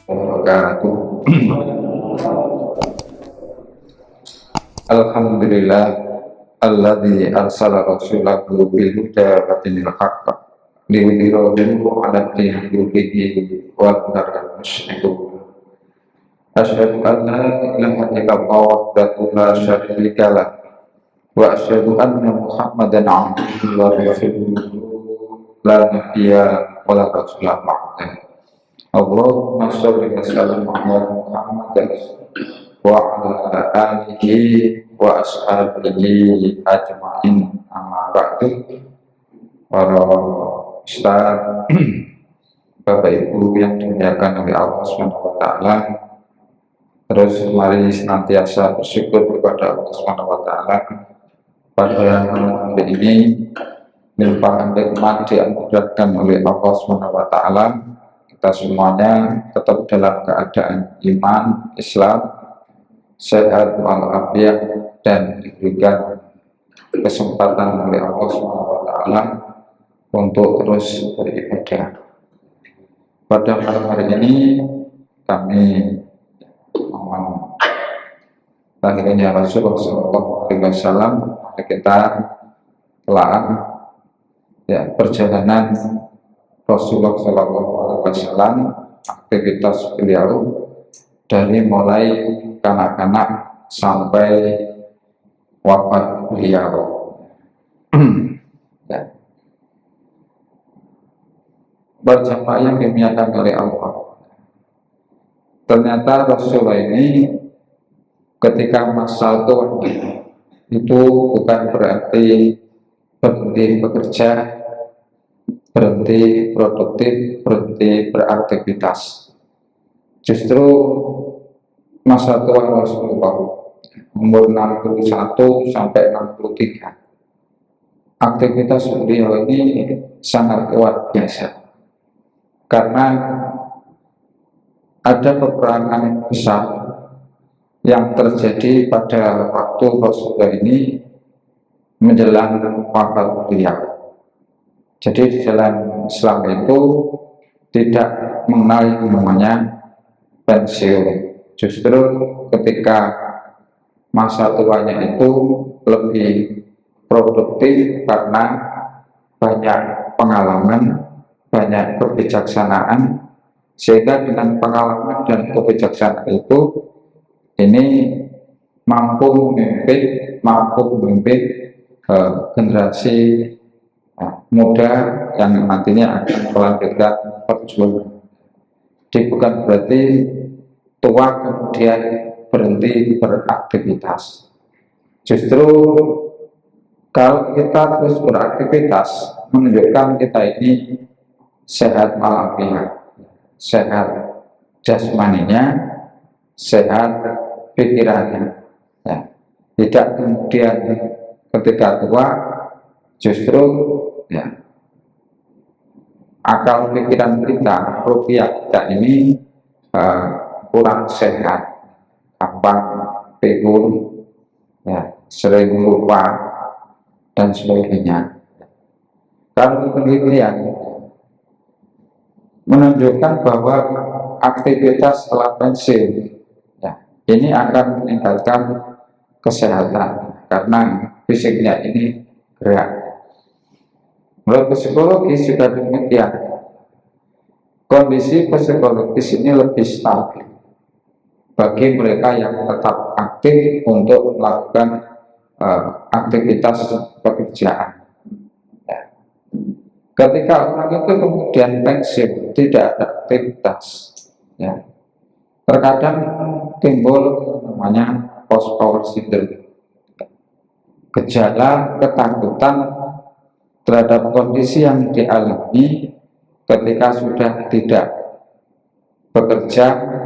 wabarakatuh. Alhamdulillah alladzi arsala rasulahu bil huda wa dinil haqq liyudhhirahu 'ala dini kullihi wa karal musyrikun. Asyhadu an la ilaha illallah wahdahu la syarika lah wa asyhadu anna Muhammadan 'abduhu wa rasuluhu la nabiyya wa la rasula ba'dahu. Allahumma sholli wa sallim ala Muhammad wa ala alihi wa ashabihi ajma'in, amma ba'du. Para ustaz, Bapak Ibu yang dimuliakan oleh Allah Subhanahu wa taala, terus mari senantiasa bersyukur kepada Allah Subhanahu wa taala pada malam hari ini limpahan nikmat dianugerahkan oleh Allah Subhanahu wa taala. Kita semuanya tetap dalam keadaan iman, Islam, sehat walafiat, dan diberikan kesempatan oleh Allah SWT untuk terus beribadah. Pada malam hari ini kami mohon lahirnya Rasulullah SAW, kita telah perjalanan Rasulullah SAW, aktivitas beliau dari mulai kanak-kanak sampai wafat beliau. Berjamaah yang dimuliakan oleh Allah, ternyata Rasulullah ini ketika masa tua itu bukan berarti berhenti bekerja, berhenti produktif, berhenti beraktivitas. Justru masa tua Rasulullah umur 61 sampai 63, aktivitas beliau ini sangat luar biasa, karena ada peperangan besar yang terjadi pada waktu Rasulullah ini menjelang wafat beliau. Jadi di dalam Islam itu tidak mengenal yang namanya pensiun. Justru ketika masa tuanya itu lebih produktif karena banyak pengalaman, banyak kebijaksanaan, sehingga dengan pengalaman dan kebijaksanaan itu ini mampu memimpin generasi muda yang nantinya akan melanjutkan perjuangan. Jadi bukan berarti tua kemudian berhenti beraktivitas. Justru kalau kita terus beraktivitas, menunjukkan kita ini sehat walafiat, sehat jasmaninya, sehat pikirannya. Ya. Tidak kemudian ketika tua justru akal pikiran kita, rupiah kita ini kurang sehat, gampang pikun, sering lupa dan sebagainya. Kalau penelitian menunjukkan bahwa aktivitas setelah pensiun ini akan meningkatkan kesehatan karena fisiknya ini gerak. Menurut psikologis juga demikian, kondisi psikologis ini lebih stabil bagi mereka yang tetap aktif untuk melakukan aktivitas pekerjaan. Ketika orang itu kemudian pensiun, tidak ada aktivitas, terkadang timbul namanya post power syndrome, gejala ketakutan terhadap kondisi yang dialami ketika sudah tidak bekerja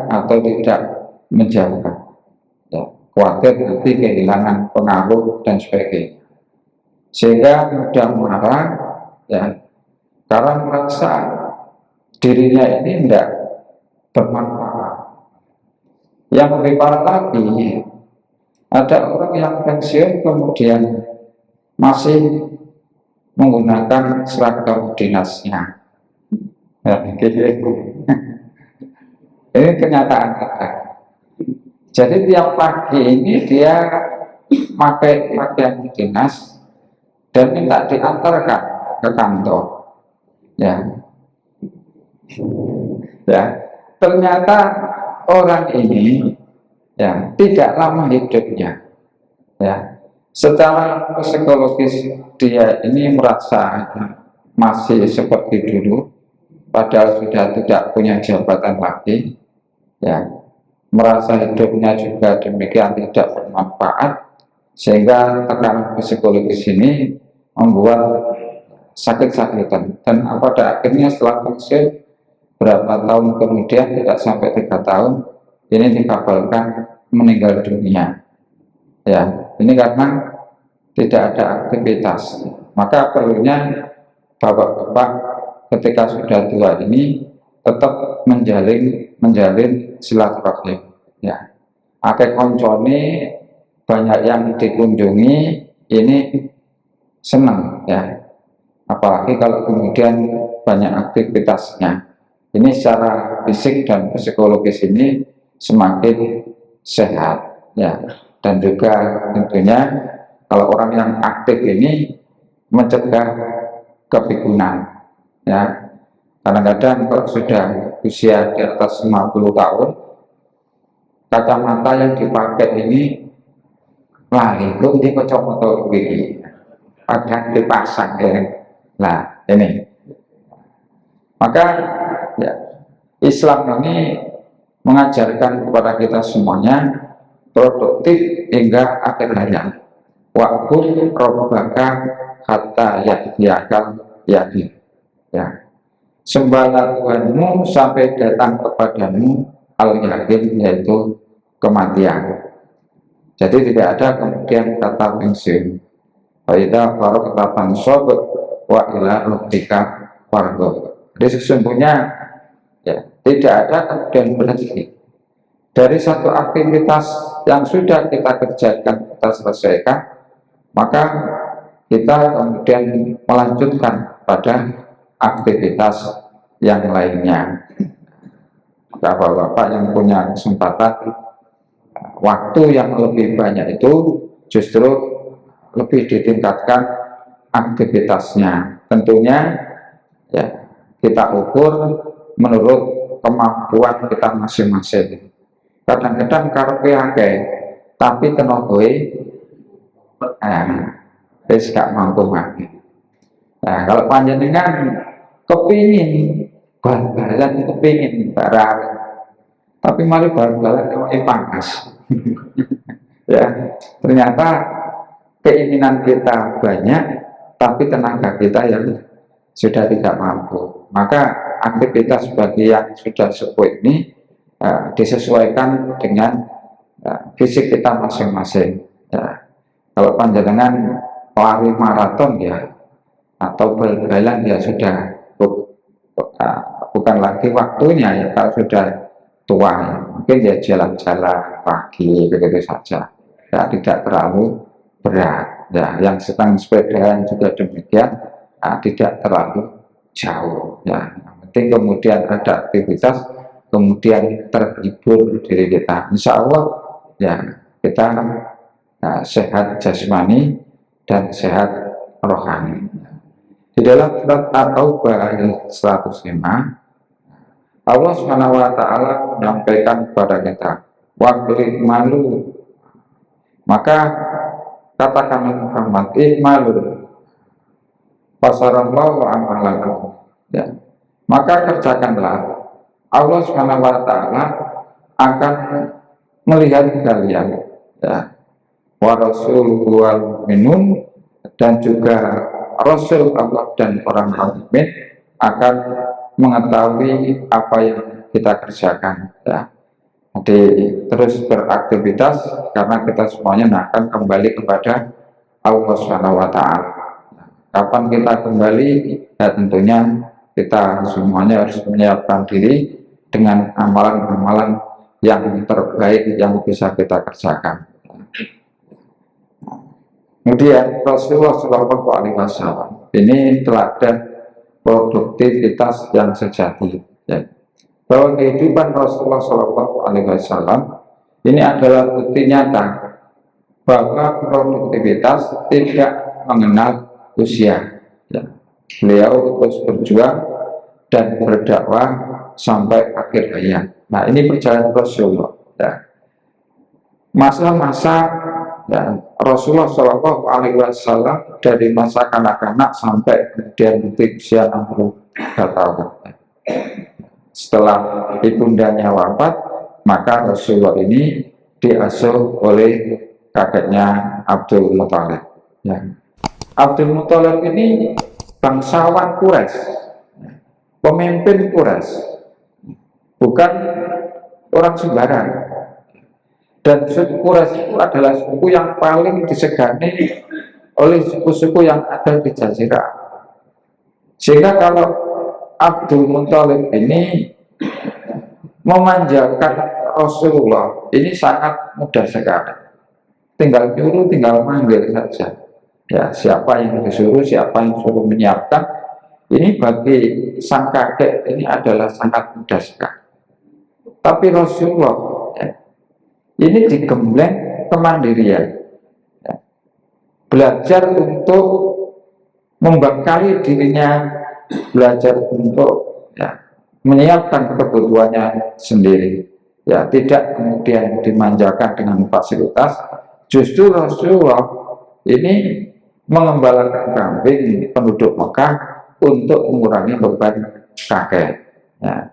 atau tidak menjalankan, khawatir nanti kehilangan pengaruh dan sebagainya, sehingga mudah marah, karena merasa dirinya ini tidak bermanfaat. Yang lebih parah lagi, ada orang yang pensiun kemudian masih menggunakan seragam dinasnya. Ini Ini kenyataan kita. Jadi tiap pagi ini dia pakai pakaian dinas dan minta diantarkan ke kantor. Ya, ya. Ternyata orang ini ya tidak lama hidupnya. Ya, secara psikologis dia ini merasa masih seperti dulu, padahal sudah tidak punya jabatan lagi. Ya, merasa hidupnya juga demikian tidak bermanfaat, sehingga tekanan psikologis ini membuat sakit-sakitan. Dan pada akhirnya setelah pensiun berapa tahun kemudian, tidak sampai 3 tahun, ini dikabarkan meninggal dunia. Ya, ini karena tidak ada aktivitas. Maka perlunya bapak-bapak ketika sudah tua ini tetap menjalin silaturahim. Ya, akeh koncone banyak yang dikunjungi, ini senang ya. Apalagi kalau kemudian banyak aktivitasnya. Ini secara fisik dan psikologis ini semakin sehat ya. Dan juga tentunya kalau orang yang aktif ini mencegah kepikunan ya. Kadang-kadang kalau sudah usia di atas 50 tahun, kacamata yang dipakai ini lari itu di kacamata begini, kadang dipasang ya. Nah ini, maka ya, Islam ini mengajarkan kepada kita semuanya produktif hingga akhir hayat. Wa'bud rabbaka hatta ya'tiyakal yaqin. Ya, sembahlah Tuhanmu sampai datang kepadamu al-yaqin, yaitu kematian. Jadi tidak ada kemudian kata pensiun. Faidah faraqta fansab wa ila rabbika farghab. Jadi sesungguhnya ya, tidak ada kemudian berhenti. Dari satu aktivitas yang sudah kita kerjakan, kita selesaikan, maka kita kemudian melanjutkan pada aktivitas yang lainnya. Bapak-bapak yang punya kesempatan waktu yang lebih banyak itu justru lebih ditingkatkan aktivitasnya. Tentunya ya, kita ukur menurut kemampuan kita masing-masing. Kadang-kadang karepe akeh tapi tenagoe wis gak mampu mati. Nah, kalau panjenengan kepingin bal-balan, kepingin barang, tapi mari bal-balan panas. Ya, ternyata keinginan kita banyak, tapi tenaga kita yang sudah tidak mampu. Maka aktivitas bagi yang sudah sepuh ini disesuaikan dengan fisik kita masing-masing. Ya, kalau panjenengan lari maraton ya, atau bal-balan ya sudah bukan lagi waktunya ya. Kalau sudah tua ya, mungkin ya jalan-jalan pagi begitu saja. Ya, tidak terlalu berat. Ya, yang sedang sepedaan juga demikian, tidak terlalu jauh. Ya, yang penting kemudian ada aktivitas, kemudian terhibur diri kita. Insya Allah ya kita sehat jasmani dan sehat rohani. Di dalam surat At-Taubah ayat 105, Allah Subhanahu wa taala menyampaikan kepada kita, waqul malu, maka katakanlah Muhammad, malu pasarallahu amalakum, ya, maka kerjakanlah. Allah Subhanahu wa taala akan melihat kalian ya, wa rasul wal minun, dan juga Rasul Allah dan orang mukmin akan mengetahui apa yang kita kerjakan ya. Jadi terus beraktivitas karena kita semuanya akan kembali kepada Allah Subhanahu wa taala. Kapan kita kembali? Ya tentunya kita semuanya harus menyiapkan diri dengan amalan-amalan yang terbaik yang bisa kita kerjakan. Kemudian Rasulullah SAW ini teladan produktivitas yang sejati ya. bahwa kehidupan Rasulullah Shallallahu Alaihi Wasallam ini adalah bukti nyata bahwa produktivitas tidak mengenal usia. Ya. Beliau terus berjuang dan berdakwah sampai akhir hayat. Nah, ini perjalanan Rasulullah. Ya. Masa-masa ya, Rasulullah Shallallahu Alaihi Wasallam dari masa kanak-kanak sampai kemudian usia 63 tahun. Setelah ibundanya wafat, maka Rasulullah ini diasuh oleh kakeknya Abdul Muthalib. Ya. Abdul Muthalib ini bangsawan Quraisy, pemimpin Quraisy, bukan orang sembarang. Dan suku Quraisy itu adalah suku yang paling disegani oleh suku-suku yang ada di Jazirah. Sehingga kalau Abdul Muthalib ini memanjakan Rasulullah, ini sangat mudah sekali. Tinggal nyuruh, tinggal manggil saja. Ya, siapa yang disuruh, siapa yang suruh menyiapkan, ini bagi sang kakek ini adalah sangat mudah sekali. Tapi Rasulullah ya, ini digembleng kemandirian, ya, belajar untuk membekali dirinya, belajar untuk ya, menyiapkan kebutuhannya sendiri, ya, tidak kemudian dimanjakan dengan fasilitas. Justru Rasulullah ini mengembalakan kambing penduduk Mekah untuk mengurangi beban kakek. Ya.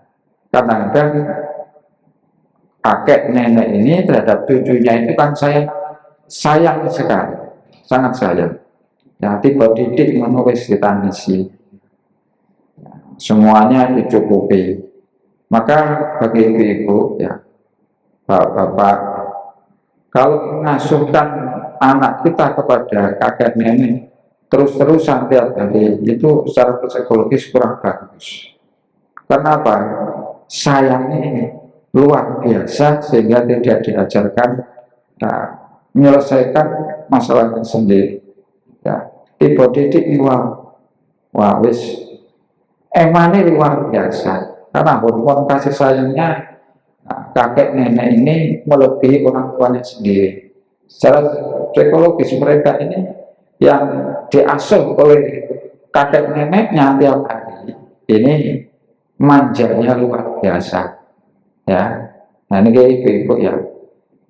Kadang-kadang kakek nenek ini terhadap cucunya itu kan sayang sekali, sangat sayang. Ya, tiba didik menulis ditangisi, ya, semuanya dicukupi. Maka bagi ibu-ibu, ya, bapak-bapak, kalau mengasuhkan anak kita kepada kakek nenek terus-terusan tiap hari, itu secara psikologis kurang bagus. Kenapa? Sayangnya ini luar biasa sehingga tidak diajarkan menyelesaikan masalahnya sendiri. Ya, tiba didik wah wis emane luar biasa karena hormon kasih sayangnya kakek nenek ini melebihi orang tuanya sendiri. Secara psikologis mereka ini yang diasuh oleh kakek neneknya tiap hari ini manjanya luar biasa, ya. Nah, ini ibu-ibu ya,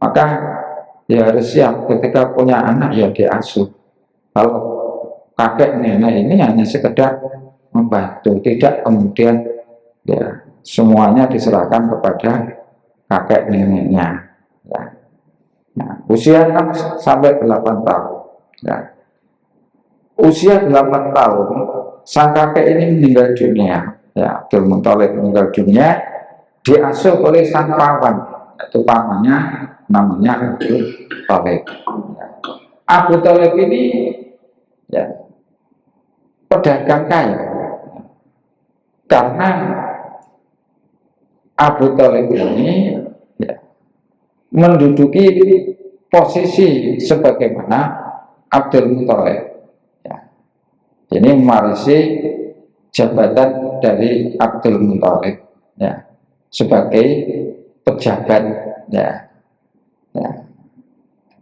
maka ya harus siap ketika punya anak ya diasuh. Kalau kakek nenek ini hanya sekedar membantu, tidak kemudian ya semuanya diserahkan kepada kakek neneknya, ya. Nah, usia kan sampai 8 tahun, ya. Usia 8 tahun sang kakek ini meninggal dunia, ya. Abdul Muthalib meninggal dunia diasuh oleh sang paman, yaitu pamannya namanya Abu Thalib. Abu Thalib ini ya pedagang kaya, karena Abu Thalib ini ya, menduduki posisi sebagaimana Abdul Muthalib, ya. Ini mewarisi jabatan dari Abdul Muthalib, ya, sebagai pejabat, ya, ya,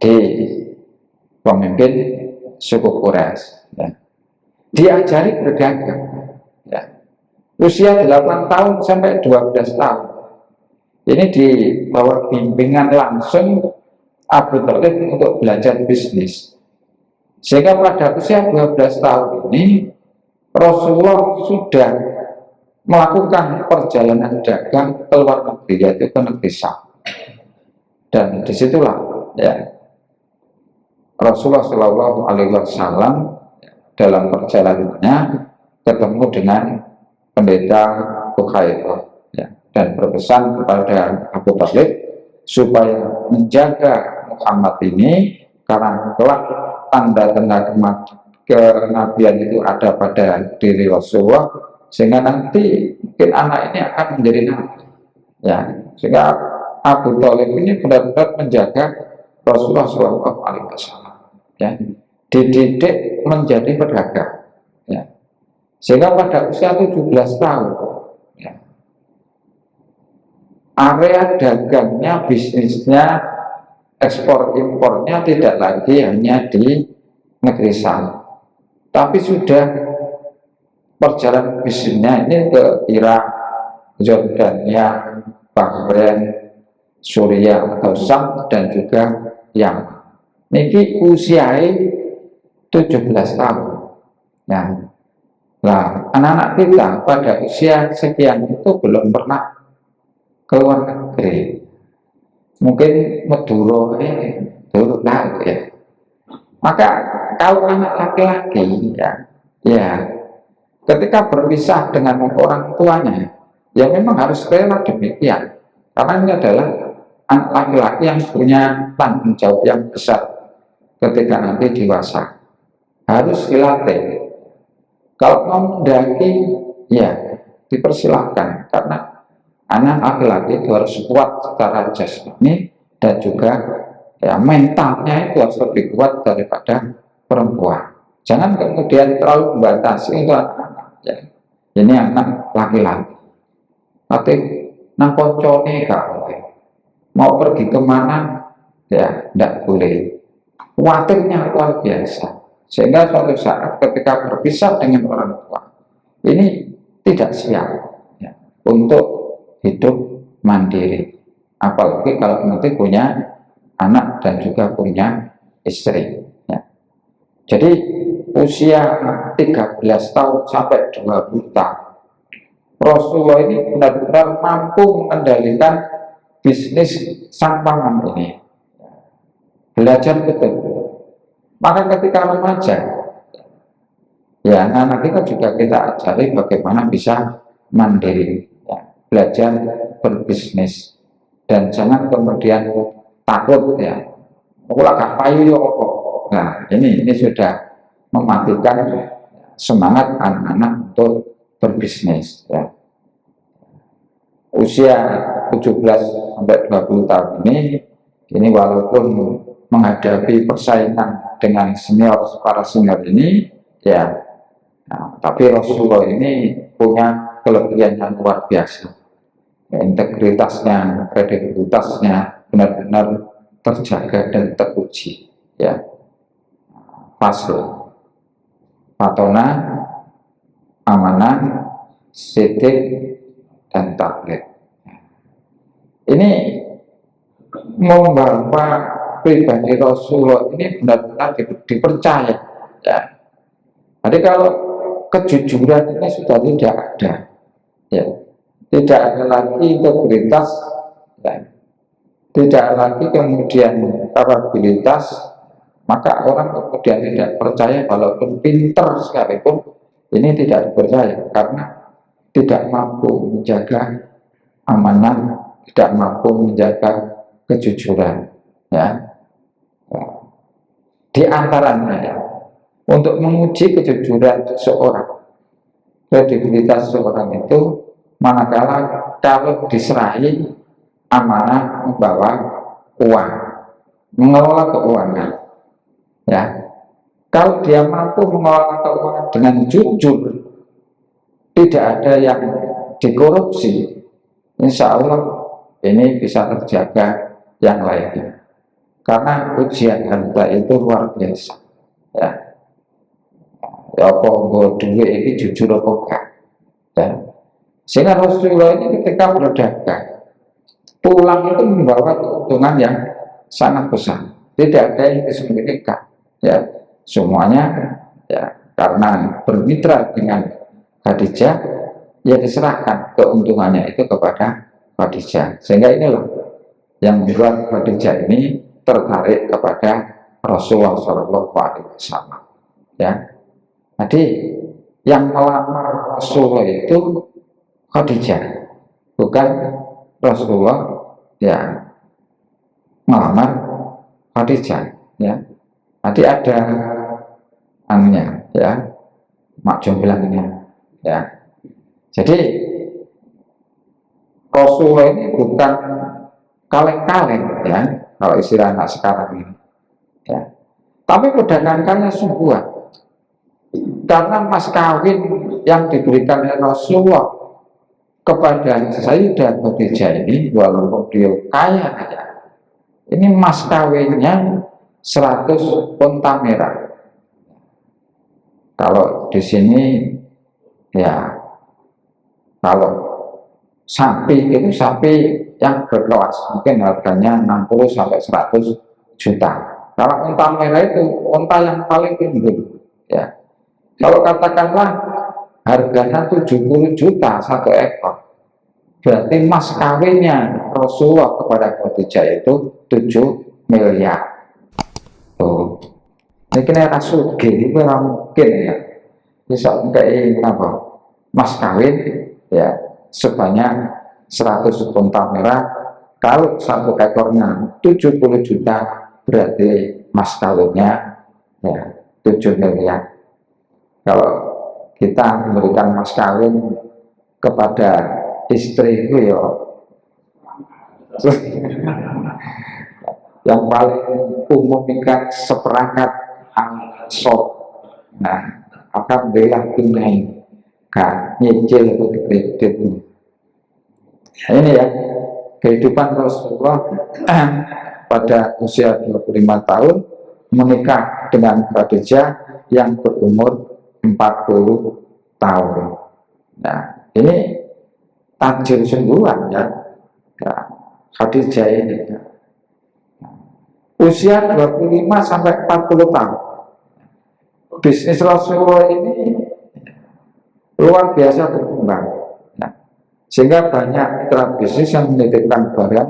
di pemimpin suku Quraisy, ya. Diajari berdagang, ya. Usia 8 tahun sampai 12 tahun ini di bawah bimbingan langsung Abu Thalib untuk belajar bisnis, sehingga pada usia 12 tahun ini Rasulullah sudah melakukan perjalanan dagang ke luar negeri, yaitu ke negeri Syam. Dan disitulah ya Rasulullah Shallallahu Alaihi Wasallam dalam perjalanannya ketemu dengan pendeta Bukhairah, ya, dan berpesan kepada Abu Thalib supaya menjaga Muhammad ini karena kelak tanda-tanda kenabian itu ada pada diri Rasulullah, sehingga nanti mungkin anak ini akan menjadi nabi, ya. Sehingga Abu Thalib ini benar-benar menjaga Rasulullah SAW, ya, dididik menjadi pedagang, ya. Sehingga pada usia 17 tahun, ya, area dagangnya, bisnisnya, ekspor impornya tidak lagi hanya di negeri Sam, tapi sudah perjalanan bisnisnya ini ke Irak, Jordania, Bahrain, Suriah atau Sam, dan juga Yaman. Niki usianya 17 tahun. Nah, anak-anak kita pada usia sekian itu belum pernah ke luar negeri. Mungkin Maduro dulu tahu ya. Maka kalau anak laki-laki ya ketika berpisah dengan orang tuanya, ya memang harus rela demikian. Karena ini adalah anak laki-laki yang punya tanggung jawab yang besar ketika nanti dewasa. Harus dilatih. Kalau mau mendaki, ya dipersilahkan, karena anak laki-laki itu harus kuat secara jasmani dan juga ya mentalnya itu harus lebih kuat daripada perempuan. Jangan kemudian terlalu membatasi itu anak-anak ya. Ini anak laki-laki. Nanti nang koncone gak boleh. Mau pergi kemana ya tidak boleh. Khawatirnya luar biasa. Sehingga suatu saat ketika berpisah dengan orang tua, ini tidak siap ya, untuk hidup mandiri. Apalagi kalau nanti punya anak dan juga punya istri. Ya. Jadi usia 13 tahun sampai 20 tahun, Rasulullah ini benar-benar mampu mengendalikan bisnis sang paman ini. Belajar betul. Maka ketika remaja, ya anak-anak kita juga kita ajari bagaimana bisa mandiri, ya, belajar berbisnis, dan jangan kemudian takut ya, gak payu yo. Nah ini sudah mematikan semangat anak-anak untuk berbisnis ya. Usia 17 sampai 20 tahun ini walaupun menghadapi persaingan dengan para senior ini ya, nah, tapi Rasulullah ini punya kelebihan yang luar biasa ya, integritasnya, kredibilitasnya benar-benar terjaga dan teruji ya. Fasl, Fatona, amanah, sidik, dan taklid. Ini membawa pribadi Rasulullah ini benar-benar dipercaya ya. Jadi kalau kejujuran ini sudah tidak ada ya, tidak ada lagi integritas ya, tidak lagi kemudian kapabilitas, maka orang kemudian tidak percaya. Walaupun pinter sekalipun ini tidak dipercaya karena tidak mampu menjaga amanah, tidak mampu menjaga kejujuran ya. Di antaranya ya, untuk menguji kejujuran seseorang, kredibilitas seseorang itu, manakala kalau diserahi amanah membawa uang, mengelola keuangan ya, kalau dia mampu mengelola keuangan dengan jujur, tidak ada yang dikorupsi, insya Allah ini bisa terjaga yang lainnya. Karena ujian harta itu luar biasa ya. Ya apa duit ini jujur apa enggak ya. Sehingga Rasulullah ini ketika berdagang pulang itu membawa keuntungan yang sangat besar, tidak ada yang disembunyikan ya, semuanya ya, karena bermitra dengan Khadijah ya diserahkan keuntungannya itu kepada Khadijah. Sehingga inilah yang membuat Khadijah ini tertarik kepada Rasulullah SAW ya. Jadi yang melamar Rasulullah itu Khadijah, bukan Rasulullah ya melamar Khadijah ya. Nanti ada anunya ya, mak jomblangnya ya. Jadi Rasulullah ini bukan kaleng-kaleng ya, kalau istilah anak sekarang ini ya, tapi perdagangannya sungguhan. Karena mas kawin yang diberikan oleh Rasulullah kepada Sayyidah Khadijah ini, walaupun beliau kaya raya, ini mas kawinnya 100 unta merah. Kalau di sini ya, kalau sapi itu sapi yang berkelas mungkin harganya 60 sampai 100 juta. Kalau unta merah itu unta yang paling tinggi ya. Kalau katakanlah harganya 70 juta satu ekor, berarti mas kawinnya Rasulullah kepada Khadijah itu 7 miliar. Tuh, ini kena rasul gini mungkin ya bisa kayak apa mas kawin ya sebanyak 100 unta merah. Kalau satu ekornya 70 juta, berarti mas kawinnya ya 7 miliar. Kalau kita memberikan mas kawin kepada istri itu ya yang paling umum ikan seperangkat sop. Nah, alhamdulillah tunai gak nyicil itu kredit. Nah, ini ya kehidupan Rasulullah pada usia 25 tahun menikah dengan Khadijah yang berumur 40 tahun. Nah, ini tajir sungguhan ya, Khadijah ini ya. Usia 25 sampai 40 tahun. Bisnis Rasulullah ini luar biasa berkembang. Nah, sehingga banyak mitra bisnis yang menitipkan barang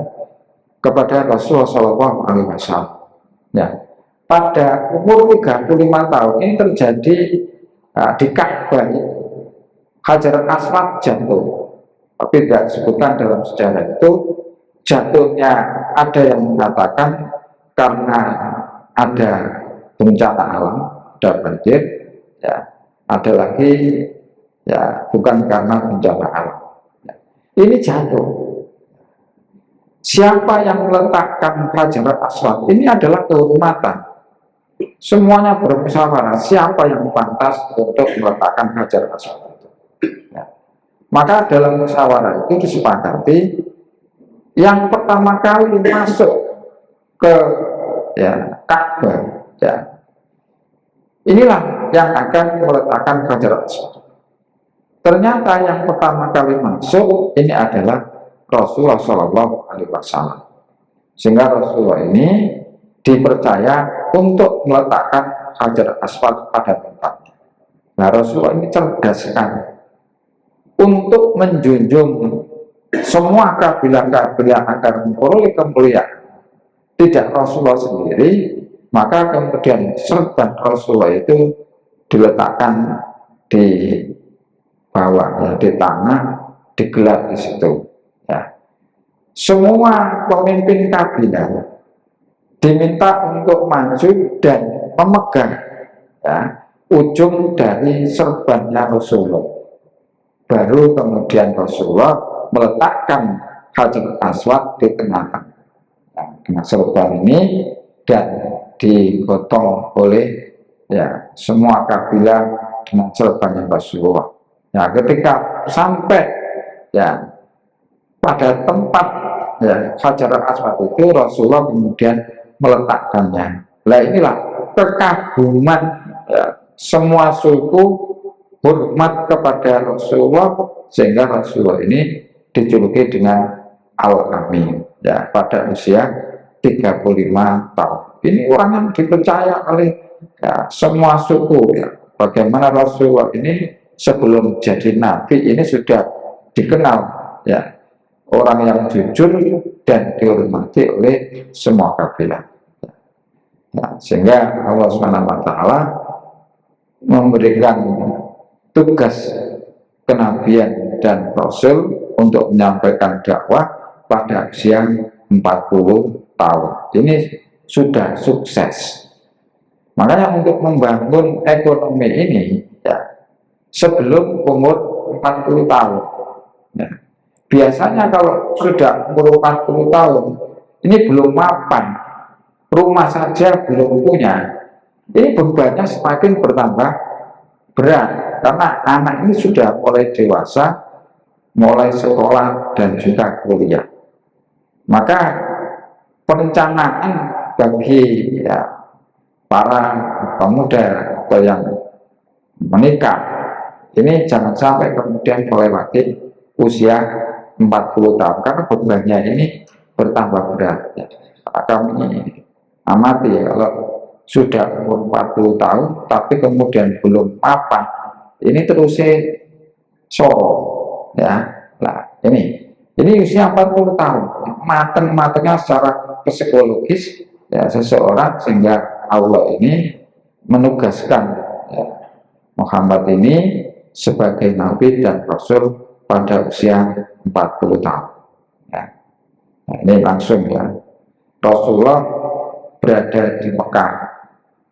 kepada Rasulullah SAW. Ya, pada umur 35 tahun ini terjadi di Ka'bah Hajar Aswad jatuh. Tapi tidak disebutkan dalam sejarah itu jatuhnya. Ada yang mengatakan karena ada bencana alam, ada banjir, ya. Ada lagi ya bukan karena bencana alam. Ya. Ini jatuh. Siapa yang meletakkan Hajar Aswad? Ini adalah kehormatan. Semuanya bermusyawarah siapa yang pantas untuk meletakkan Hajar Aswad itu. Ya. Maka dalam musyawarah itu disepakati yang pertama kali masuk ke ya Ka'bah ya, inilah yang akan meletakkan Hajar Aswad. Ternyata yang pertama kali masuk ini adalah Rasulullah SAW. Sehingga Rasulullah ini dipercaya untuk meletakkan Hajar Aswad pada tempatnya. Nah, Rasulullah ini cerdas sekali untuk menjunjung semua kabilah-kabilah agar memperoleh kemuliaan. Tidak Rasulullah sendiri, maka kemudian serban Rasulullah itu diletakkan di bawah, ya, di tanah, digelar di situ. Ya. Semua pemimpin kabilah diminta untuk maju dan memegang ya, ujung dari serbannya Rasulullah. Baru kemudian Rasulullah meletakkan Hajar Aswad di tengah-tengah. Nah, serban ini dan digotong oleh ya semua kabilah dengan serbannya Rasulullah. Nah, ketika sampai ya pada tempat ya Hajar Aswad itu, Rasulullah kemudian meletakkannya. Nah, inilah kekaguman ya, semua suku hormat kepada Rasulullah, sehingga Rasulullah ini dijuluki dengan Al-Amin ya pada usia 35 tahun. Ini orang yang dipercaya oleh ya, semua suku ya. Bagaimana Rasulullah ini sebelum jadi nabi ini sudah dikenal ya, orang yang jujur dan dihormati oleh semua kabilah. Ya, sehingga Allah SWT memberikan tugas kenabian dan Rasul untuk menyampaikan dakwah pada usia 40 tahun. Ini sudah sukses. Makanya untuk membangun ekonomi ini ya, sebelum umur 40 tahun ya. Biasanya kalau sudah umur 40 tahun ini belum mapan, rumah saja belum punya, ini bebannya semakin bertambah berat karena anak ini sudah mulai dewasa, mulai sekolah dan juga kuliah. Maka perencanaan bagi para pemuda atau yang menikah ini jangan sampai kemudian melewati usia 40 tahun, karena bebannya ini bertambah berat. Kami amati kalau sudah umur 40 tahun tapi kemudian belum mapan, ini terusnya soro ini usia 40 tahun mateng-matengnya secara psikologis seseorang, sehingga Allah ini menugaskan Muhammad ini sebagai Nabi dan Rasul pada usia 40 tahun. Ini langsung Rasulullah berada di Mekah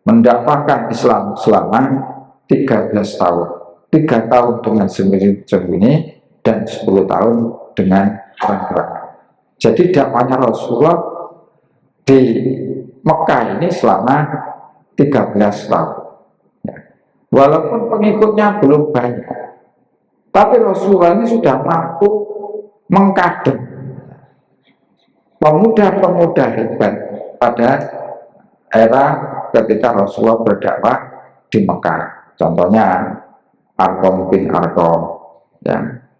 mendakwahkan Islam selama 13 tahun, 3 tahun dengan sembunyi-sembunyi dan 10 tahun dengan terang-terang. Jadi dakwahnya Rasulullah di Mekah ini selama 13 tahun. Walaupun pengikutnya belum banyak, tapi Rasulullah ini sudah mampu mengkadeng pemuda-pemuda hebat pada era ketika Rasulullah berdakwah di Mekah. Contohnya Arqam bin Arqam,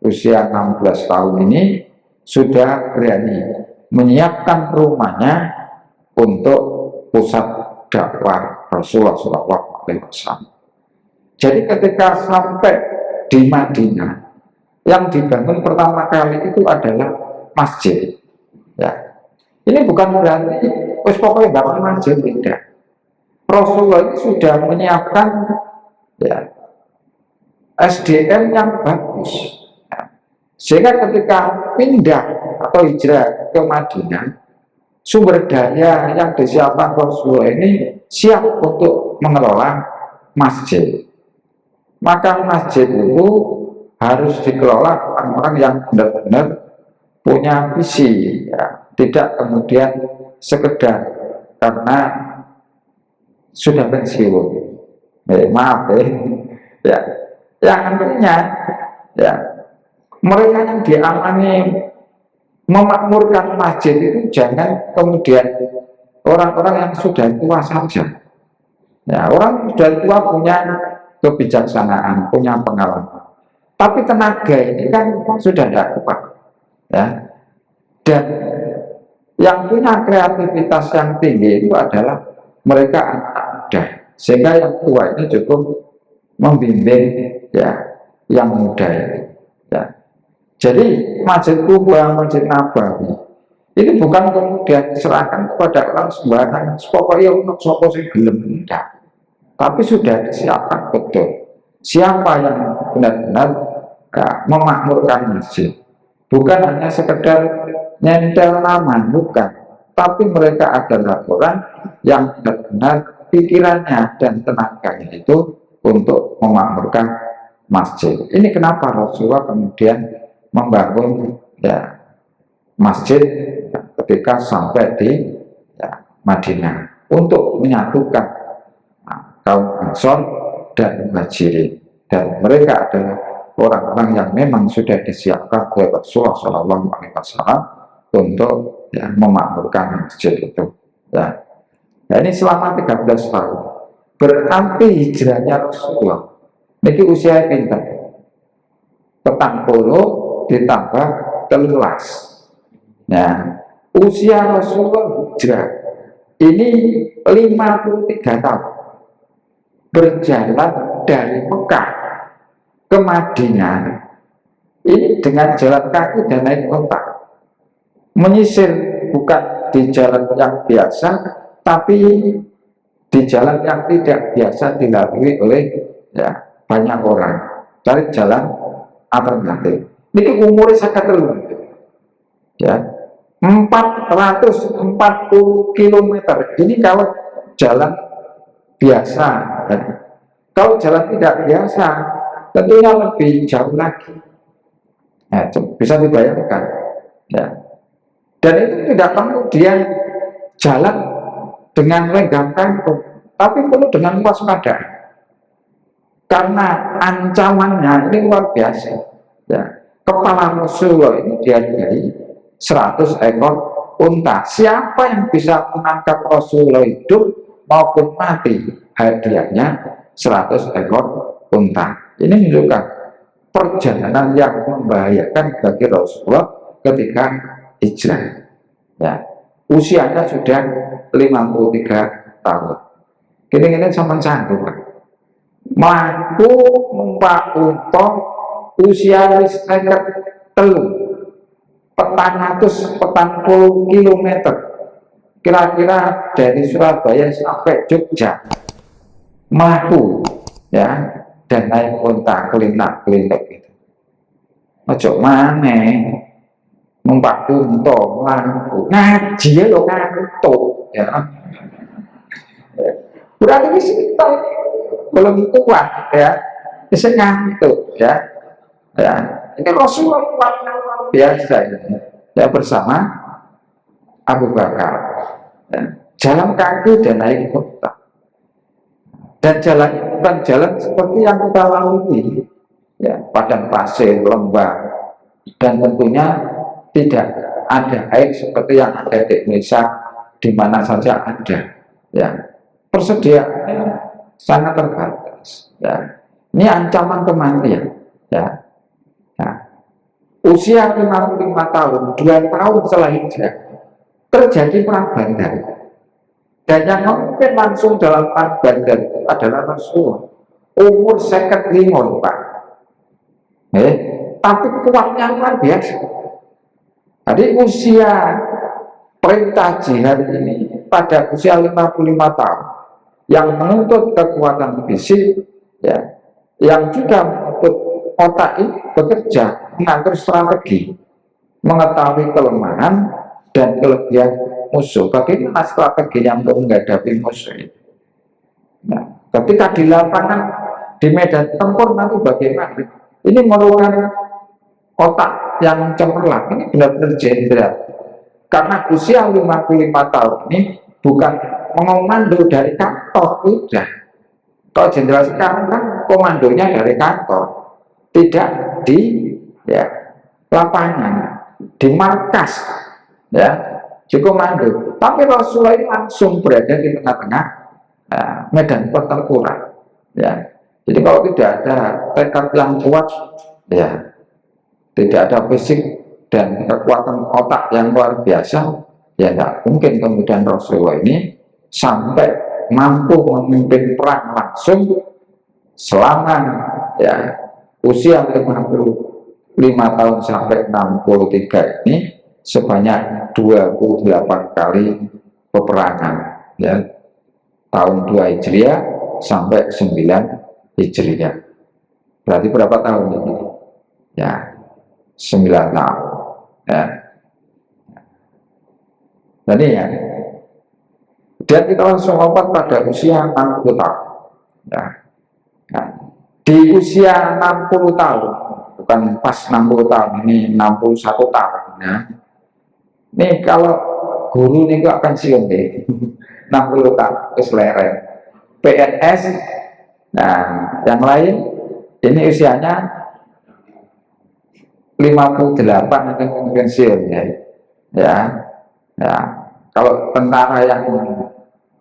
usia 16 tahun ini sudah berani menyiapkan rumahnya untuk pusat dakwah Rasulullah SAW. Jadi ketika sampai di Madinah, yang dibangun pertama kali itu adalah masjid. Ini bukan berarti pokoknya bangun masjid, tidak. Rasulullah ini sudah menyiapkan SDM yang bagus, sehingga ketika pindah atau hijrah ke Madinah, sumber daya yang disiapkan Rasulullah ini siap untuk mengelola masjid. Maka masjid itu harus dikelola orang-orang yang benar-benar punya visi, tidak kemudian sekedar karena sudah pensiun. Maaf yang artinya mereka yang diamani memakmurkan masjid itu jangan kemudian orang-orang yang sudah tua saja. Orang sudah tua punya kebijaksanaan, punya pengalaman, tapi tenaga ini kan sudah tidak kuat, dan yang punya kreativitas yang tinggi itu adalah mereka anak muda, sehingga yang tua ini cukup membimbing yang muda itu. Jadi Masjid Kuba, Masjid Nabawi ini bukan kemudian diserahkan kepada orang sembarangan, pokoknya untuk sopo sing gelem, tidak, tapi sudah disiapkan betul siapa yang benar-benar memakmurkan masjid, bukan hanya sekedar nyentel nama, bukan, tapi mereka adalah orang yang benar-benar pikirannya dan tenaganya itu untuk memakmurkan masjid. Ini kenapa Rasulullah kemudian membangun masjid ketika sampai di Madinah untuk menyatukan kaum Ansor dan Muhajirin, dan mereka adalah orang-orang yang memang sudah disiapkan oleh Rasulullah SAW untuk memakmurkan masjid itu. Ini selama 13 tahun berarti hijrahnya Rasulullah ini usia pinter, 40 ditambah 13. Usia Rasulullah hijrah ini 53 tahun, berjalan dari Mekah ke Madinah ini dengan jalan kaki dan naik onta, menyisir, bukan di jalan yang biasa, tapi di jalan yang tidak biasa dilalui oleh banyak orang, cari jalan alternatif. Ini umurnya sangat terlalu 440 km. Ini kalau jalan biasa, kalau jalan tidak biasa tentunya lebih jauh lagi. Bisa dibayangkan, dan itu tidak kemudian jalan dengan lenggang kantong, tapi perlu dengan waspada, karena ancamannya ini luar biasa. kepala Rasulullah ini dihargai 100 ekor unta. Siapa yang bisa menangkap Rasulullah hidup maupun mati, hadiahnya 100 ekor unta. Ini menunjukkan perjalanan yang membahayakan bagi Rasulullah ketika hijrah. Ya, usianya sudah 53 tahun. Kini-kini sama sanggup mampu numpak unta usia seket telu 440 kilometer, kira-kira dari Surabaya sampai Jogja mampu, ya, dan naik unta kelinak-kelinik gitu. Ojo maneh numpak unta mampu ngaji lo ngantuk, ya. Berarti kita belum kuat, ya, bisa ngantuk, ya. Ya, ini Rasulullah biasa ya, bersama Abu Bakar, ya, jalan kaki dan naik unta, dan jalan bukan jalan seperti yang kita lalui, ya, padang pasir, lembah, dan tentunya tidak ada air seperti yang ada di Indonesia, di mana saja ada, ya, persediaannya sangat terbatas, ya. Ini ancaman kematian, ya. Nah, usia 55 tahun, 2 tahun setelah hijrah terjadi perang Badar, dan yang memimpin langsung dalam perang Badar itu adalah Rasulullah, umur 55, Pak. Tapi kuatnya luar biasa. Jadi usia perintah jihad ini pada usia 55 tahun yang menuntut kekuatan fisik, ya, yang juga menuntut otak ini bekerja, mengatur strategi, mengetahui kelemahan dan kelebihan musuh. Bagaimana strateginya untuk menghadapi musuh itu? Nah, ketika di lapangan, di medan tempur nanti bagaimana? Ini memerlukan otak yang cemerlang. Ini benar-benar jenderal. Karena usia 55 tahun ini bukan mengomando dari kantor, tidak. Kalau jenderal sekarang kan komandonya dari kantor, tidak di, ya, lapangan, di markas, ya, di komando. Tapi Rasulullah ini langsung berada di tengah-tengah medan pertempuran, ya. Jadi kalau tidak ada tekad yang kuat, ya, tidak ada fisik dan kekuatan otak yang luar biasa, ya tidak mungkin kemudian Rasulullah ini sampai mampu memimpin perang langsung selama, ya, usia 55 tahun sampai 63 ini sebanyak 28 kali peperangan, ya, tahun 2 Hijriah sampai 9 Hijriah. Berarti berapa tahun ini? Ya, 9 tahun, ya. Jadi, ya, dan kita langsung lompat pada usia 60 tahun, ya. Nah, di usia 60 tahun, bukan pas 60 tahun, ini 61 tahun, ya. Ini kalau guru ini kok akan sium deh, 60 tahun, terus lereng. PNS, nah, yang lain, ini usianya 58 itu pensiun, ya. Ya, ya. Kalau tentara yang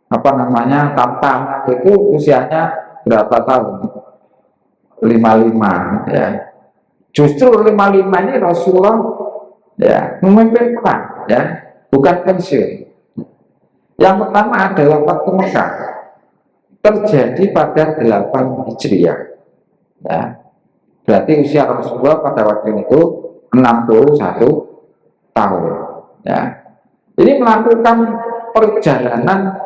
apa namanya tamtama itu usianya berapa tahun? 55, ya. Justru 55 ini Rasulullah, ya, memimpin perang, ya, bukan pensiun. Yang pertama adalah waktu Mekah terjadi pada 8 Hijriah, ya. Berarti usia Rasulullah pada waktu itu 61 tahun, ya. Ini melakukan perjalanan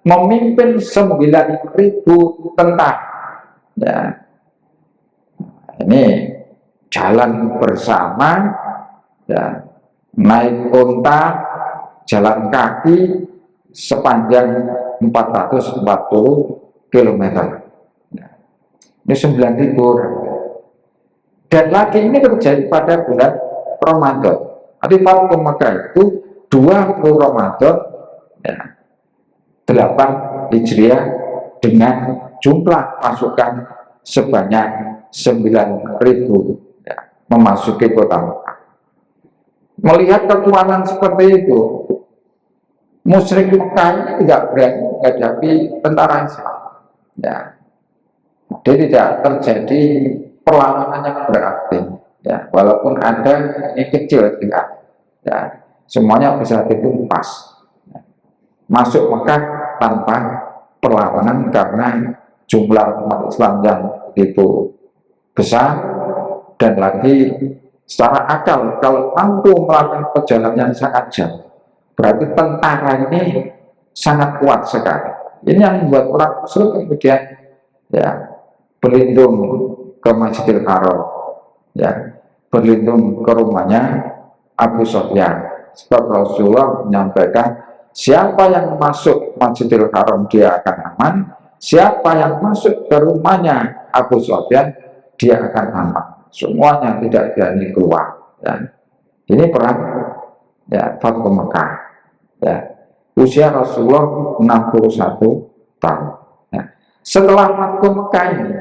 memimpin 9.000 tentara, ya. Ini jalan bersama, ya, naik unta, jalan kaki sepanjang 440 km, ya. Ini 9.000 orang, dan lagi ini terjadi pada bulan Ramadan. Nanti Fathu Mekah itu 20 Ramadan, ya, 8 Hijriah dengan jumlah pasukan sebanyak 9.000, ya, memasuki kota Mekah. Melihat kekuatan seperti itu, musyrik Mekah ini tidak berani menghadapi tentara Islam. Ya, jadi tidak terjadi perlawanan yang berarti. Ya, walaupun ada ini kecil tidak. Ya, semuanya bisa ditumpas. Ya, masuk Mekah tanpa perlawanan karena jumlah umat Islam yang begitu besar, dan lagi secara akal kalau mampu melakukan perjalanan yang sangat jauh, berarti tentara ini sangat kuat sekali. Ini yang membuat orang musyrik kemudian ya berlindung ke Masjidil Haram, ya berlindung ke rumahnya Abu Sufyan. Sebab Rasulullah menyampaikan, siapa yang masuk Masjidil Haram dia akan aman, siapa yang masuk ke rumahnya Abu Sufyan dia akan aman. Semuanya tidak berani keluar. Ya. Ini perang ya Fathu Mekah. Ya. Usia Rasulullah 61 tahun. Ya. Setelah Fathu Mekah ini,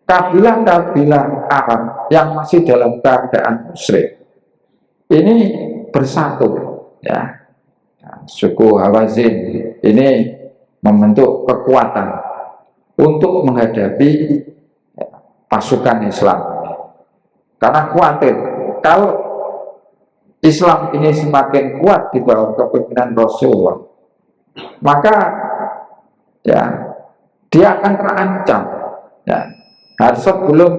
kabilah-kabilah Arab yang masih dalam keadaan musyrik ini bersatu. Ya. Suku Hawazin ini membentuk kekuatan untuk menghadapi pasukan Islam. Karena khawatir kalau Islam ini semakin kuat di bawah kepemimpinan Rasulullah, maka ya dia akan terancam. Ya, harus sebelum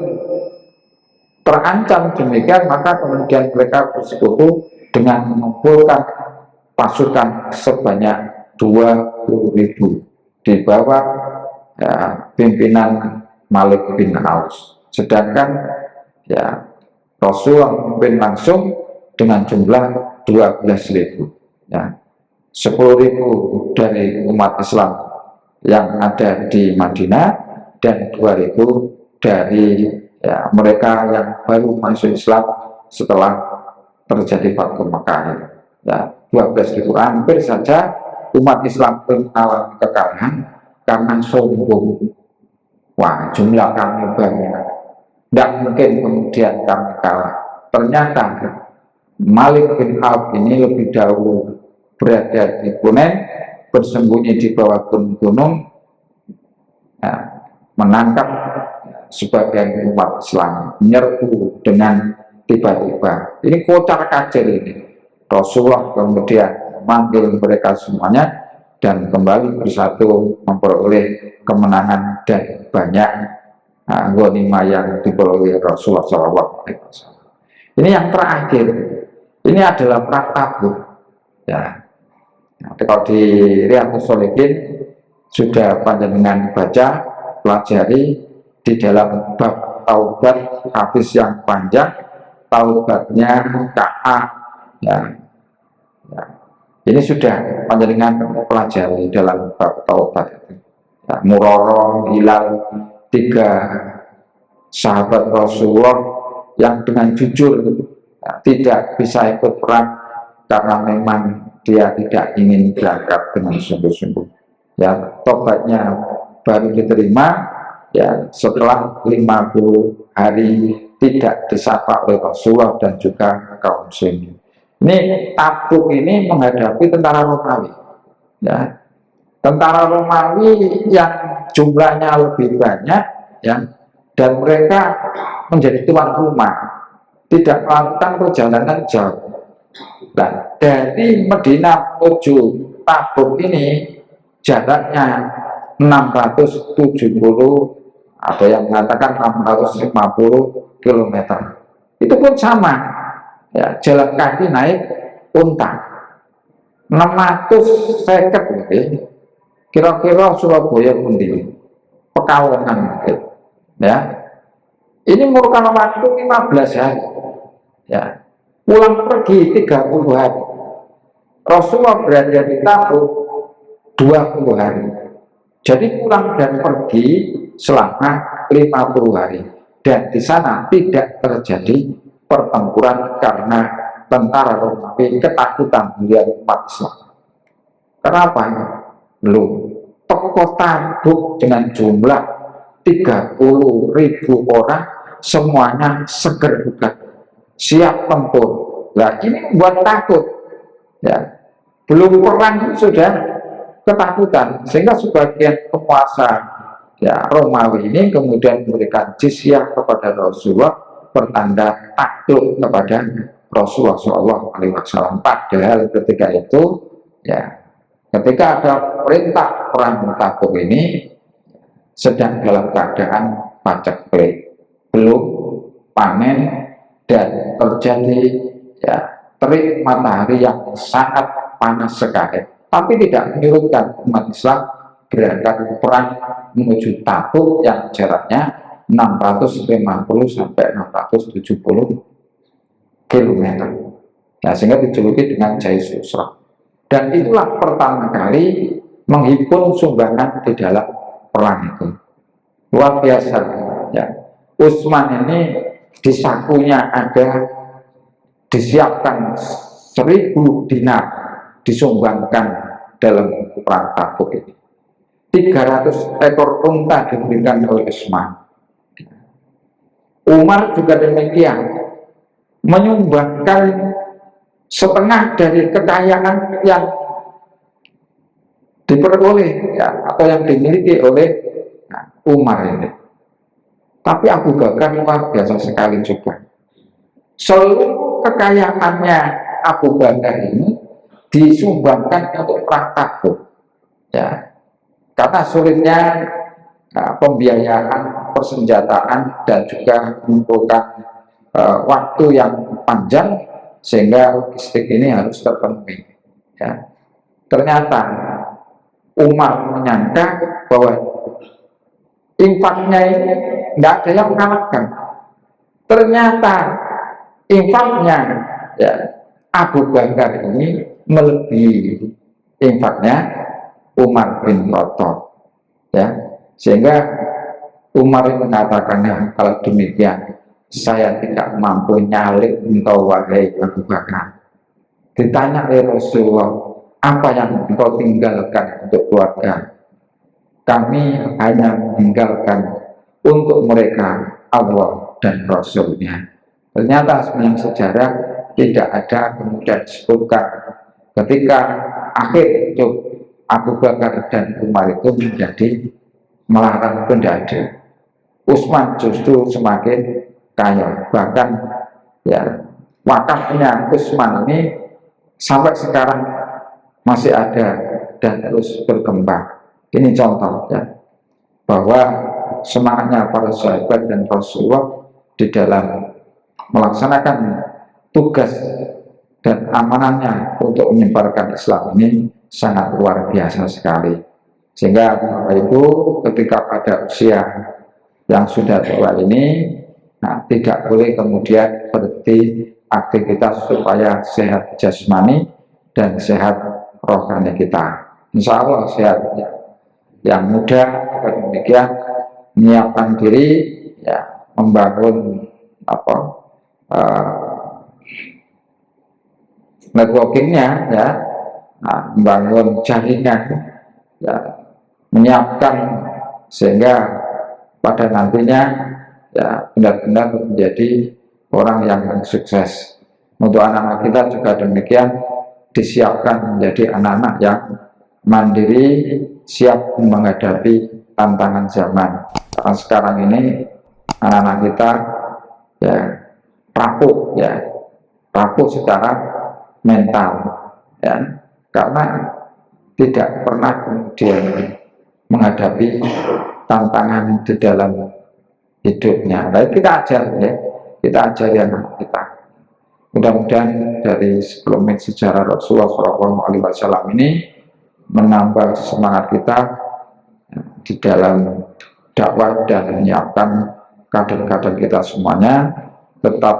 terancam demikian, maka kemudian mereka bersekutu dengan mengumpulkan pasukan sebanyak 20.000 di bawah ya, pimpinan Malik bin Aus. Sedangkan ya Rasulullah memimpin langsung dengan jumlah 12.000, ya 10.000 dari umat Islam yang ada di Madinah dan 2.000 dari ya, mereka yang baru masuk Islam setelah terjadi Fathu Mekah. Ya 12.000, hampir saja umat Islam mengalami kekalahan karena sombong. Wah, jumlah kami banyak, tidak mungkin kemudian kami kalah. Ternyata Malik bin Auf ini lebih dahulu berada di Hunain, bersembunyi di bawah gunung-gunung, ya, menangkap sebagian umat Islam, menyerbu dengan tiba-tiba. Ini kocar kacir ini. Rasulullah kemudian memanggil mereka semuanya dan kembali bersatu memperoleh kemenangan dan banyak ghanimah yang diperoleh Rasulullah SAW. Ini yang terakhir, ini adalah perang Tabuk. Ya, kalau di Riyadhus Shalihin sudah panjenengan baca, pelajari di dalam bab taubat, hadis yang panjang, taubatnya Ka'ab. Ya, ya. Ini sudah panjenengan pelajari dalam bab taubat itu. Ya, Muroro, Hilal, 3 sahabat Rasulullah yang dengan jujur ya, tidak bisa ikut perang karena memang dia tidak ingin berangkat dengan sungguh-sungguh. Ya, tobatnya baru diterima ya setelah 50 hari tidak disapa oleh Rasulullah dan juga kaum muslimin. Ini Tabuk ini menghadapi tentara Romawi. Ya, tentara Romawi yang jumlahnya lebih banyak, ya, dan mereka menjadi tuan rumah, tidak melakukan perjalanan jauh. Nah, dari Medina menuju Tabuk ini jaraknya 670, ada yang mengatakan 650 km. Itu pun sama. Ya, jalan kaki naik unta 650, kira-kira Surabaya pundi, Pekalongan, ya. Ini merupakan waktu 15 hari, ya. Pulang pergi 30 hari. Rasulullah berada di Tabuk 20 hari. Jadi pulang dan pergi selama 50 hari. Dan di sana tidak terjadi pertempuran karena tentara Romawi ketakutan melihat umat Islam. Kenapa? Belum. Kota Tabuk dengan jumlah 30.000 orang semuanya seger bukan. siap tempur. Nah ini membuat takut, ya. Belum perang sudah ketakutan, sehingga sebagian penguasa ya Romawi ini kemudian memberikan jizyah kepada Rasulullah, pertanda takluk kepada Rasulullah SAW. Padahal ketika itu, ya, ketika ada perintah perang Tabuk ini sedang dalam keadaan paceklik, belum panen, dan terjadi ya terik matahari yang sangat panas sekali, tapi tidak menyurutkan umat Islam gerakan perang menuju Tabuk yang jaraknya 650 sampai 670 km. Nah, sehingga dijuluki dengan Jaisusra. Dan itulah pertama kali menghimpun sumbangan di dalam perang itu. Luar biasa, ya. Utsman ini di sakunya ada disiapkan 1000 dinar disumbangkan dalam perang Tabuk ini. 300 ekor unta diberikan oleh Utsman. Umar juga demikian, menyumbangkan setengah dari kekayaan yang diperoleh ya, atau yang dimiliki oleh Umar ini. Tapi Abu Bakar luar biasa sekali juga. Seluruh kekayaannya Abu Bakar ini disumbangkan untuk perang Tabuk, ya, karena sulitnya pembiayaan, persenjataan, dan juga membutuhkan waktu yang panjang, sehingga logistik ini harus terpenuhi, ya. Ternyata Umar menyangka bahwa infaknya ini nggak ada yang mengalahkan. Ternyata infaknya, ya, Abu Bakar ini melebihi infaknya Umar bin Khattab, ya, sehingga Umar mengatakan, ya, kalau demikian saya tidak mampu nyalik engkau wahai Abu Bakar. Ditanya oleh Rasulullah, apa yang engkau tinggalkan untuk keluarga? Kami hanya meninggalkan untuk mereka Allah dan Rasulnya. Ternyata sebenarnya sejarah tidak ada kemudian disebutkan ketika akhir hidup Abu Bakar dan Umar itu menjadi melarang pendada. Utsman justru semakin kaya, bahkan ya wakafnya Utsman ini sampai sekarang masih ada dan terus berkembang. Ini contoh, ya, bahwa semangatnya para sahabat dan Rasulullah di dalam melaksanakan tugas dan amanahnya untuk menyebarkan Islam ini sangat luar biasa sekali. Sehingga Bapak Ibu ketika pada usia yang sudah tua ini, nah, tidak boleh kemudian berhenti aktivitas supaya sehat jasmani dan sehat rohani kita. Insya Allah sehat, ya. Yang muda demikian menyiapkan diri, ya, membangun networkingnya, ya, nah, membangun jaringan, ya, menyiapkan sehingga pada nantinya, ya, benar-benar menjadi orang yang sukses. Untuk anak-anak kita juga demikian, disiapkan menjadi anak-anak yang mandiri, siap menghadapi tantangan zaman. Karena sekarang ini anak-anak kita, ya, rapuh, ya, rapuh secara mental, ya, karena tidak pernah kemudian menghadapi tantangan di dalam hidupnya. Baik, kita ajar, ya, kita ajari anak kita. Mudah-mudahan dari 10 menit sejarah Rasulullah SAW ini menambah semangat kita di dalam dakwah dan menyiapkan kader-kader kita semuanya tetap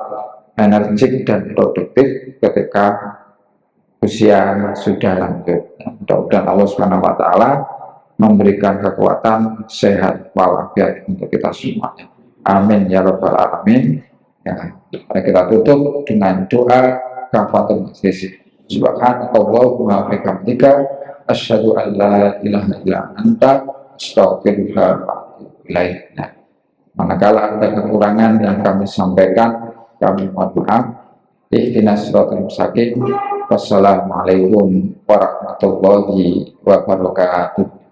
energik dan produktif ketika usia sudah lanjut. Mudah-mudahan Allah SWT memberikan kekuatan, sehat, walafiat untuk kita semuanya. Amin ya rabbal alamin. Ya, mari kita tutup dengan doa kafaratul majlis. Subhanallahumma wa bihamdika asyhadu an la ilaha illa anta astaghfiruka wa atubu ilaik. Manakala ada kekurangan yang kami sampaikan, kami mohon maaf. Ihdinas siratal mustaqim. Wassalamualaikum warahmatullahi wabarakatuh.